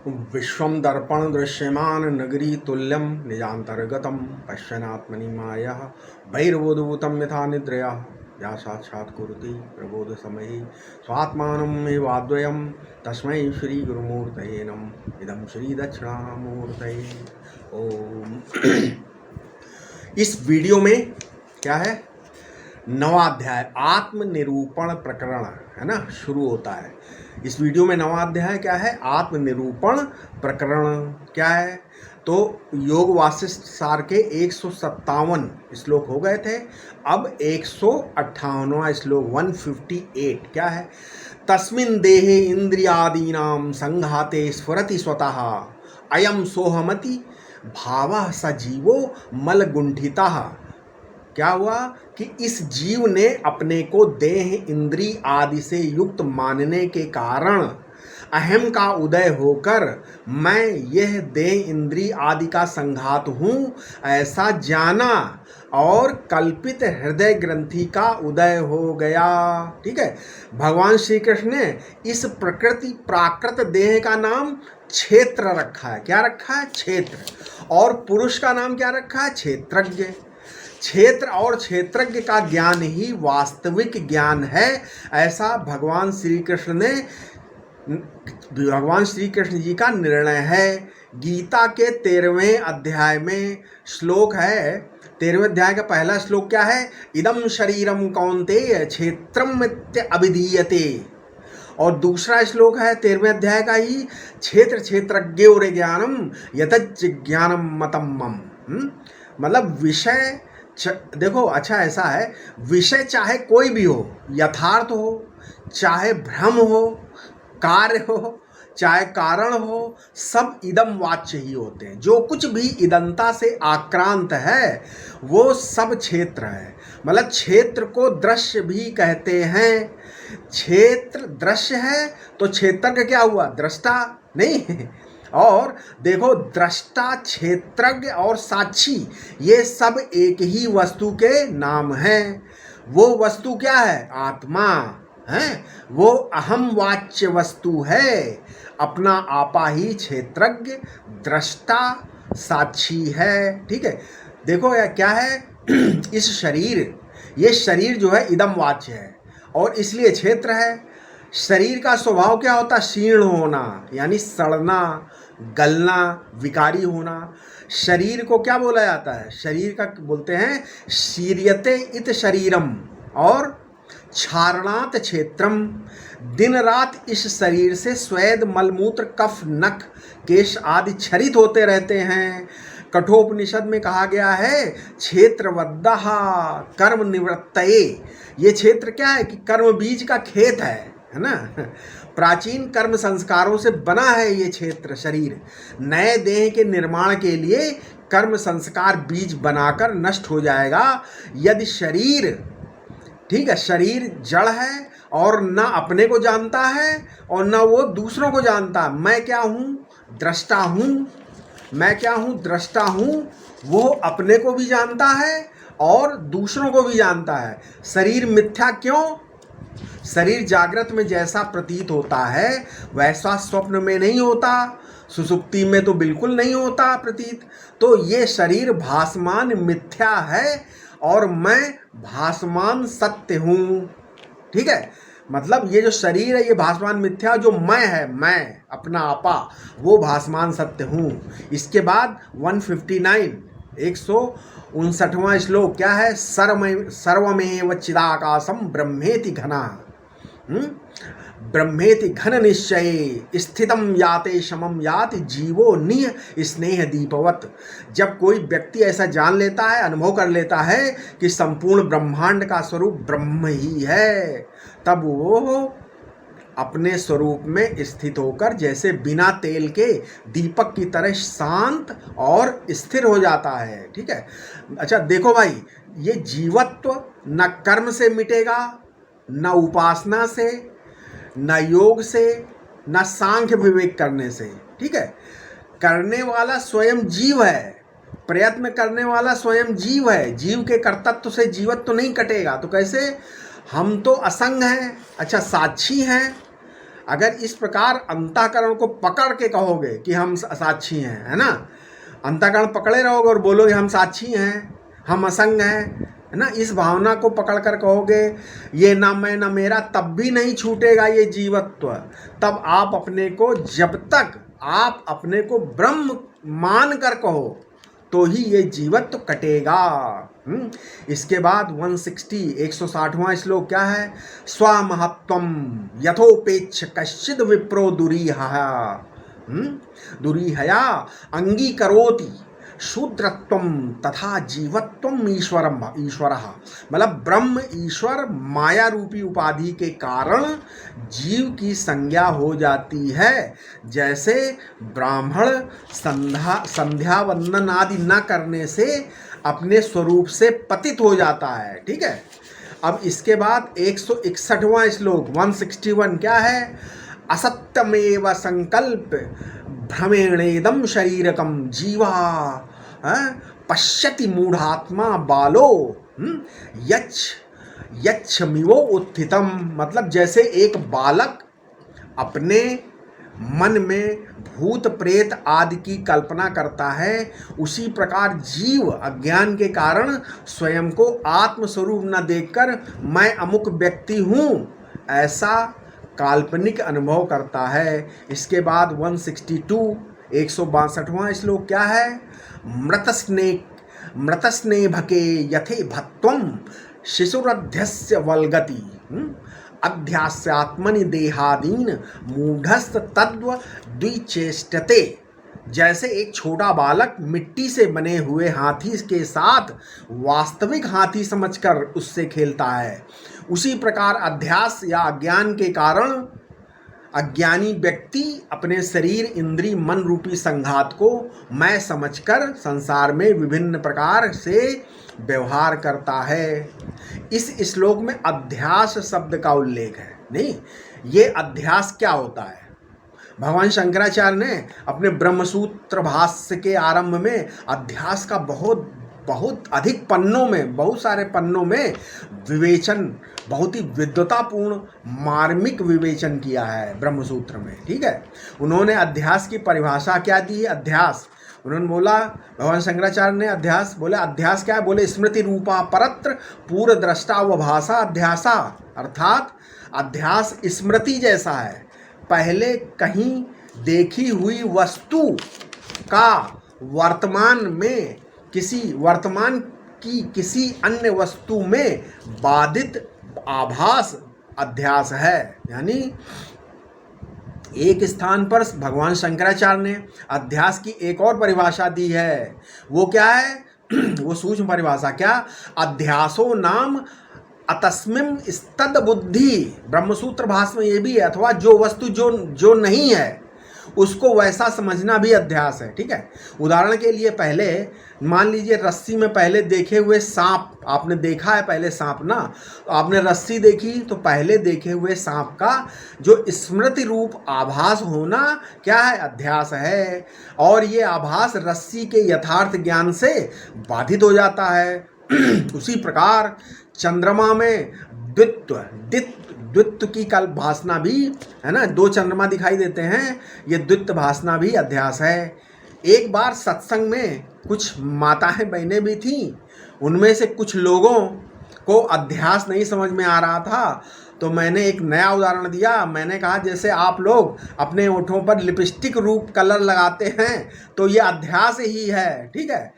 विश्वं दर्पण दृश्यमान नगरी तुल्यं निजान्तर्गतं पश्यन्नात्मनि मायः बहिर्बोधभूतं यथा निद्रया या साक्षात् कुरुते प्रबोधसमये स्वात्मानमेवाद्वयं तस्मै श्रीगुरुमूर्तये नमः। इदं श्रीदक्षिणामूर्तये ओम। इस वीडियो में क्या है, नवा अध्याय आत्मनिरूपण प्रकरण है ना, शुरू होता है। इस वीडियो में नवा अध्याय क्या है, आत्मनिरूपण प्रकरण क्या है। तो योग वासिष्ठ सार के 157 श्लोक हो गए थे, अब 158वां श्लोक 158 क्या है। तस्मिन् देहे इंद्रियादीनां संघाते स्फुरति स्वतः अयम सोहमति भावः स जीवो मलगुंठितः। क्या हुआ कि इस जीव ने अपने को देह इंद्री आदि से युक्त मानने के कारण अहम का उदय होकर मैं यह देह इंद्री आदि का संघात हूँ ऐसा जाना और कल्पित हृदय ग्रंथि का उदय हो गया। ठीक है, भगवान श्री कृष्ण ने इस प्रकृति प्राकृत देह का नाम क्षेत्र रखा है। क्या रखा है? क्षेत्र। और पुरुष का नाम क्या रखा है? क्षेत्रज्ञ। क्षेत्र और क्षेत्रज्ञ का ज्ञान ही वास्तविक ज्ञान है, ऐसा भगवान श्री कृष्ण जी का निर्णय है। गीता के 13वें अध्याय में श्लोक है, 13वें अध्याय का पहला श्लोक क्या है, इदम शरीरम कौन्तेय क्षेत्रम अभिधीयते। और दूसरा श्लोक है 13वें अध्याय का ही, क्षेत्र क्षेत्रज्ञोर ज्ञानम यतच ज्ञानम मतम मम। मतलब विषय देखो, अच्छा ऐसा है, विषय चाहे कोई भी हो, यथार्थ हो, चाहे भ्रम हो, कार्य हो, चाहे कारण हो, सब इदम वाच्य ही होते हैं। जो कुछ भी इदंता से आक्रांत है वो सब क्षेत्र है। मतलब क्षेत्र को दृश्य भी कहते हैं। क्षेत्र दृश्य है तो क्षेत्र का क्या हुआ? दृष्टा नहीं। और देखो, दृष्टा, क्षेत्रज्ञ और साक्षी ये सब एक ही वस्तु के नाम हैं। वो वस्तु क्या है? आत्मा है। वो अहम वाच्य वस्तु है। अपना आपा ही क्षेत्रज्ञ, दृष्टा, साक्षी है। ठीक है, देखो यह क्या है, इस शरीर, ये शरीर जो है इदम वाच्य है और इसलिए क्षेत्र है। शरीर का स्वभाव क्या होता है? शीर्ण होना, यानी सड़ना, गलना, विकारी होना। शरीर को क्या बोला जाता है? शरीर का बोलते हैं शीर्यते इत शरीरम और क्षारणात क्षेत्रम। दिन रात इस शरीर से स्वेद, मलमूत्र, कफ, नख, केश आदि क्षरित होते रहते हैं। कठोपनिषद में कहा गया है क्षेत्रवद्दः कर्म निवृत्तये। ये क्षेत्र क्या है कि कर्म बीज का खेत है ना। प्राचीन कर्म संस्कारों से बना है ये क्षेत्र शरीर। नए देह के निर्माण के लिए कर्म संस्कार बीज बनाकर नष्ट हो जाएगा यदि शरीर, ठीक है, शरीर जड़ है और ना अपने को जानता है और ना वो दूसरों को जानता। मैं क्या हूँ? दृष्टा हूँ। मैं क्या हूँ? दृष्टा हूँ। वो अपने को भी जानता है और दूसरों को भी जानता है। शरीर मिथ्या क्यों? शरीर जागृत में जैसा प्रतीत होता है वैसा स्वप्न में नहीं होता, सुषुप्ति में तो बिल्कुल नहीं होता प्रतीत। तो ये शरीर भासमान मिथ्या है और मैं भासमान सत्य हूँ। ठीक है, मतलब ये जो शरीर है ये भासमान मिथ्या, जो मैं है, मैं अपना आपा, वो भासमान सत्य हूँ। इसके बाद 159 159वां श्लोक क्या है, सर्वमेव चिदाकाशम ब्रह्मेति घना। ब्रह्मेति घन निश्चये स्थितम याते समम याति जीवो निह स्नेह दीपवत। जब कोई व्यक्ति ऐसा जान लेता है, अनुभव कर लेता है कि संपूर्ण ब्रह्मांड का स्वरूप ब्रह्म ही है, तब वो अपने स्वरूप में स्थित होकर जैसे बिना तेल के दीपक की तरह शांत और स्थिर हो जाता है। ठीक है, अच्छा देखो भाई, ये जीवत्व न कर्म से मिटेगा, न उपासना से, न योग से, न सांख्य विवेक करने से। ठीक है, करने वाला स्वयं जीव है, प्रयत्न करने वाला स्वयं जीव है। जीव के कर्तत्व से जीवत्व तो नहीं कटेगा। तो कैसे? हम तो असंग हैं। अच्छा, साक्षी हैं, अगर इस प्रकार अंतःकरण को पकड़ के कहोगे कि हम साक्षी हैं, है ना, अंतःकरण पकड़े रहोगे और बोलोगे हम साक्षी हैं, हम असंग हैं, है ना, इस भावना को पकड़ कर कहोगे ये ना मैं ना मेरा, तब भी नहीं छूटेगा ये जीवत्व। तब आप अपने को, जब तक आप अपने को ब्रह्म मान कर कहो तो ही ये जीवत्व कटेगा। इसके बाद 160वां श्लोक क्या है? स्वमहत्वम यथोपेक्ष कश्चिद विप्रो दुरीहया दुरीहया अंगीकरोति शूद्रत्वम तथा जीवत्वम ईश्वरः। मतलब ब्रह्म ईश्वर माया रूपी उपाधि के कारण जीव की संज्ञा हो जाती है। जैसे ब्राह्मण संध्या वंदन आदि न करने से अपने स्वरूप से पतित हो जाता है। ठीक है। अब इसके बाद 161वां श्लोक 161 क्या है? असत्यमेव संकल्प भ्रमेणेदम शरीरकम जीवा पश्यति मूढ़ात्मा बालो यच्छमिवो उत्थितम। मतलब जैसे एक बालक अपने मन में भूत प्रेत आदि की कल्पना करता है, उसी प्रकार जीव अज्ञान के कारण स्वयं को आत्मस्वरूप न देखकर मैं अमुक व्यक्ति हूँ ऐसा काल्पनिक अनुभव करता है। इसके बाद 162वां श्लोक क्या है? मृतस्नेभके यथे भत्वम शिशुरध्यस्य वल्गति अध्यास्यात्मनि देहादीन मूढ़स्त तद्व द्विचेष्टते। जैसे एक छोटा बालक मिट्टी से बने हुए हाथी के साथ वास्तविक हाथी समझकर उससे खेलता है, उसी प्रकार अध्यास या अज्ञान के कारण अज्ञानी व्यक्ति अपने शरीर इंद्री मन रूपी संघात को मैं समझकर संसार में विभिन्न प्रकार से व्यवहार करता है। इस श्लोक में अध्यास शब्द का उल्लेख है। नहीं, ये अध्यास क्या होता है? भगवान शंकराचार्य ने अपने ब्रह्मसूत्र भाष्य के आरंभ में अध्यास का बहुत अधिक पन्नों में, बहुत सारे पन्नों में विवेचन, बहुत ही विद्वतापूर्ण मार्मिक विवेचन किया है ब्रह्मसूत्र में। ठीक है। उन्होंने अध्यास की परिभाषा क्या दी है? अध्यास, उन्होंने बोला, भगवान शंकराचार्य ने अध्यास बोले, अध्यास क्या है? बोले स्मृति रूपा परत्र पूर्व दृष्टा व भाषा अध्यासा। अर्थात अध्यास स्मृति जैसा है, पहले कहीं देखी हुई वस्तु का वर्तमान की किसी अन्य वस्तु में बाधित आभास अध्यास है। यानी एक स्थान पर भगवान शंकराचार्य ने अध्यास की एक और परिभाषा दी है। वो क्या है? वो सूक्ष्म परिभाषा क्या? अध्यासो नाम अतस्मिम स्तद बुद्धि। ब्रह्मसूत्र भाष्य में ये भी है, अथवा जो वस्तु जो नहीं है उसको वैसा समझना भी अध्यास है। ठीक है। उदाहरण के लिए, पहले मान लीजिए रस्सी में पहले देखे हुए सांप, आपने देखा है पहले सांप ना, तो आपने रस्सी देखी तो पहले देखे हुए सांप का जो स्मृति रूप आभास होना क्या है? अध्यास है। और ये आभास रस्सी के यथार्थ ज्ञान से बाधित हो जाता है। उसी प्रकार चंद्रमा में द्वित्व की कल भासना भी है ना, दो चंद्रमा दिखाई देते हैं, ये द्वित्व भासना भी अध्यास है। एक बार सत्संग में कुछ माताएं बहनें भी थीं, उनमें से कुछ लोगों को अध्यास नहीं समझ में आ रहा था, तो मैंने एक नया उदाहरण दिया। मैंने कहा जैसे आप लोग अपने होठों पर लिपस्टिक रूप कलर लगाते हैं तो ये अध्यास ही है। ठीक है।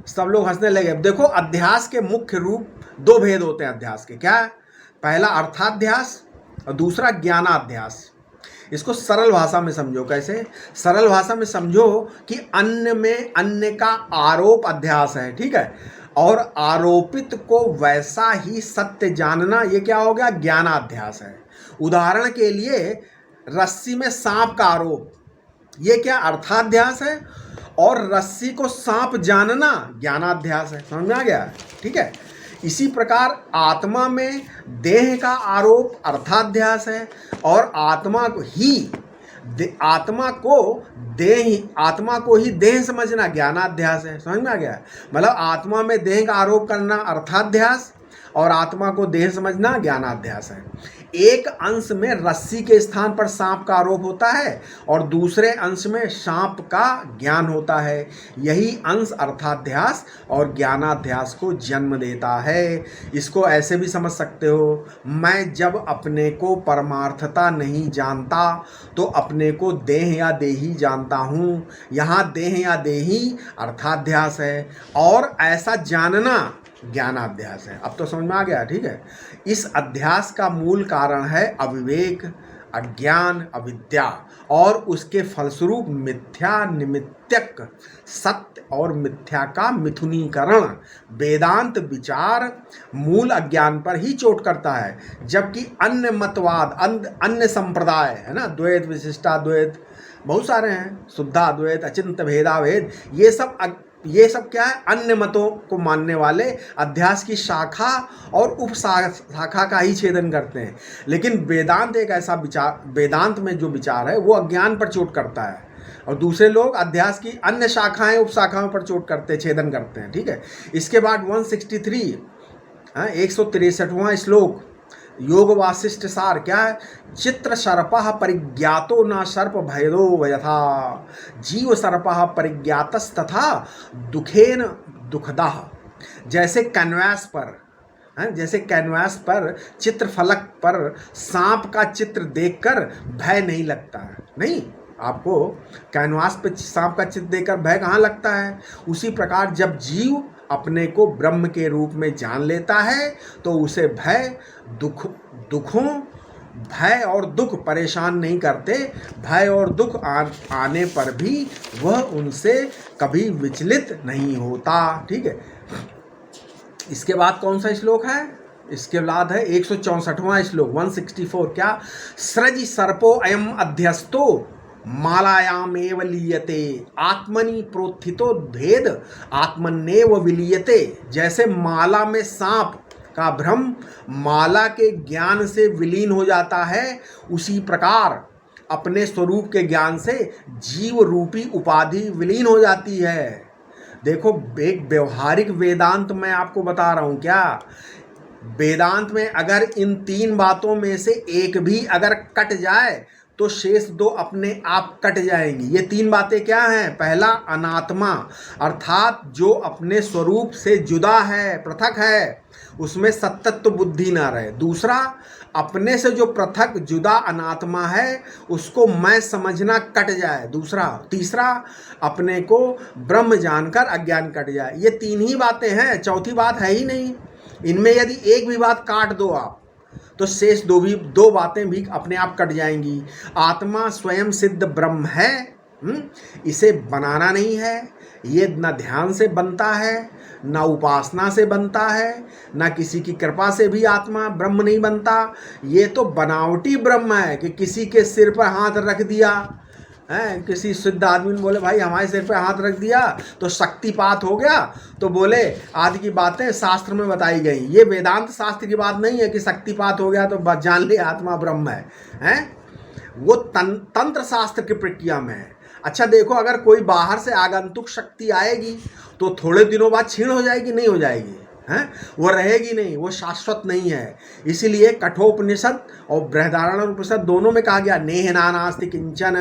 सब लोग हंसने लगे। देखो, अध्यास के मुख्य रूप दो भेद होते हैं अध्यास के। क्या? पहला अर्थाध्यास और दूसरा ज्ञानाध्यास। इसको सरल भाषा में समझो। कैसे? सरल भाषा में समझो कि अन्य में अन्य का आरोप अध्यास है। ठीक है। और आरोपित को वैसा ही सत्य जानना, ये क्या हो गया? ज्ञानाध्यास है। उदाहरण के लिए, रस्सी में सांप का आरोप, ये क्या? अर्थाध्यास है। और रस्सी को सांप जानना ज्ञानाध्यास है। समझ में आ गया? ठीक है। इसी प्रकार आत्मा में देह का आरोप अर्थाध्यास है, और आत्मा को ही देह समझना ज्ञानाध्यास है। समझ में आ गया? मतलब आत्मा में देह का आरोप करना अर्थाध्यास, और आत्मा को देह समझना ज्ञानाध्यास है। एक अंश में रस्सी के स्थान पर सांप का आरोप होता है और दूसरे अंश में सांप का ज्ञान होता है। यही अंश अर्थाध्यास और ज्ञानाध्यास को जन्म देता है। इसको ऐसे भी समझ सकते हो, मैं जब अपने को परमार्थता नहीं जानता तो अपने को देह या देही जानता हूँ। यहाँ देह या देही अर्थाध्यास है और ऐसा जानना ज्ञानाध्यास है। अब तो समझ में आ गया, ठीक है। इस अध्यास का मूल कारण है अविवेक, अज्ञान, अविद्या और उसके फलस्वरूप मिथ्या निमित्तक सत्य और मिथ्या का मिथुनीकरण। वेदांत विचार मूल अज्ञान पर ही चोट करता है, जबकि अन्य मतवाद, अन्य संप्रदाय है ना, द्वैत, विशिष्टाद्वैत, बहुत सारे हैं, शुद्धाद्वैत, अचिंत्य भेदाभेद, ये सब क्या है, अन्य मतों को मानने वाले अध्यास की शाखा और उप शाखा का ही छेदन करते हैं। लेकिन वेदांत एक ऐसा विचार, वेदांत में जो विचार है वो अज्ञान पर चोट करता है और दूसरे लोग अध्यास की अन्य शाखाएं, उप शाखाओं पर चोट करते, छेदन करते हैं, ठीक है। इसके बाद 163 163वां श्लोक योग वासिष्ठ सार क्या है, चित्र सर्पः परिज्ञातो न सर्प भयदो यथा जीव सर्पः परिज्ञातस्तथा दुखेन दुखदः। जैसे कैनवास पर जैसे कैनवास पर चित्र फलक पर सांप का चित्र देखकर भय नहीं लगता है, नहीं, आपको कैनवास पे सांप का चित्र देखकर भय कहाँ लगता है। उसी प्रकार जब जीव अपने को ब्रह्म के रूप में जान लेता है तो उसे भय और दुख परेशान नहीं करते। भय और दुख आने पर भी वह उनसे कभी विचलित नहीं होता, ठीक है। इसके बाद कौन सा श्लोक है, इसके बाद है 164वां श्लोक 164 क्या, सृज सर्पो अयम अध्यस्तो मालायामेव लीयते आत्मनि प्रोत्थितो भेद आत्मन्नेव विलीयते। जैसे माला में सांप का भ्रम माला के ज्ञान से विलीन हो जाता है, उसी प्रकार अपने स्वरूप के ज्ञान से जीव रूपी उपाधि विलीन हो जाती है। देखो, एक व्यवहारिक वेदांत मैं आपको बता रहा हूँ क्या, वेदांत में अगर इन तीन बातों में से एक भी अगर कट जाए तो शेष दो अपने आप कट जाएंगी। ये तीन बातें क्या हैं, पहला अनात्मा अर्थात जो अपने स्वरूप से जुदा है, पृथक है, उसमें सत्तत्व बुद्धि ना रहे। दूसरा, अपने से जो पृथक जुदा अनात्मा है उसको मैं समझना कट जाए। दूसरा, तीसरा, अपने को ब्रह्म जानकर अज्ञान कट जाए। ये तीन ही बातें हैं, चौथी बात है ही नहीं। इनमें यदि एक भी बात काट दो आप तो शेष दो बातें भी अपने आप कट जाएंगी। आत्मा स्वयं सिद्ध ब्रह्म है, इसे बनाना नहीं है। ये न ध्यान से बनता है, न उपासना से बनता है, न किसी की कृपा से भी आत्मा ब्रह्म नहीं बनता। ये तो बनावटी ब्रह्म है कि किसी के सिर पर हाथ रख दिया है, किसी सिद्ध आदमी ने बोले भाई हमारे सिर पे हाथ रख दिया तो शक्तिपात हो गया, तो बोले आदि की बातें शास्त्र में बताई गई। ये वेदांत शास्त्र की बात नहीं है कि शक्तिपात हो गया तो जान ले आत्मा ब्रह्म है। वो तंत्र शास्त्र की प्रक्रिया में है। अच्छा देखो, अगर कोई बाहर से आगंतुक शक्ति आएगी तो थोड़े दिनों बाद क्षीण हो जाएगी, नहीं हो जाएगी, हैं, वो रहेगी नहीं, वो शाश्वत नहीं है। इसीलिए कठोपनिषद और बृहदारण्यक उपनिषद दोनों में कहा गया नेह नानास्ति किंचन,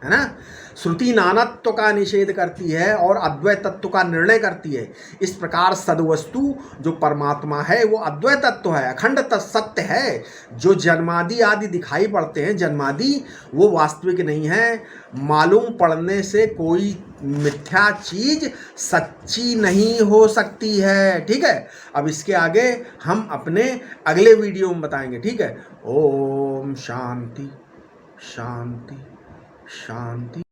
है ना। श्रुति नानत्व का निषेध करती है और अद्वैत तत्व का निर्णय करती है। इस प्रकार सद्वस्तु जो परमात्मा है वो अद्वैत तत्व है, अखंड सत्य है। जो जन्मादि आदि दिखाई पड़ते हैं, जन्मादि वो वास्तविक नहीं है। मालूम पड़ने से कोई मिथ्या चीज सच्ची नहीं हो सकती है, ठीक है। अब इसके आगे हम अपने अगले वीडियो में बताएंगे, ठीक है। ओम शांति शांति शांति।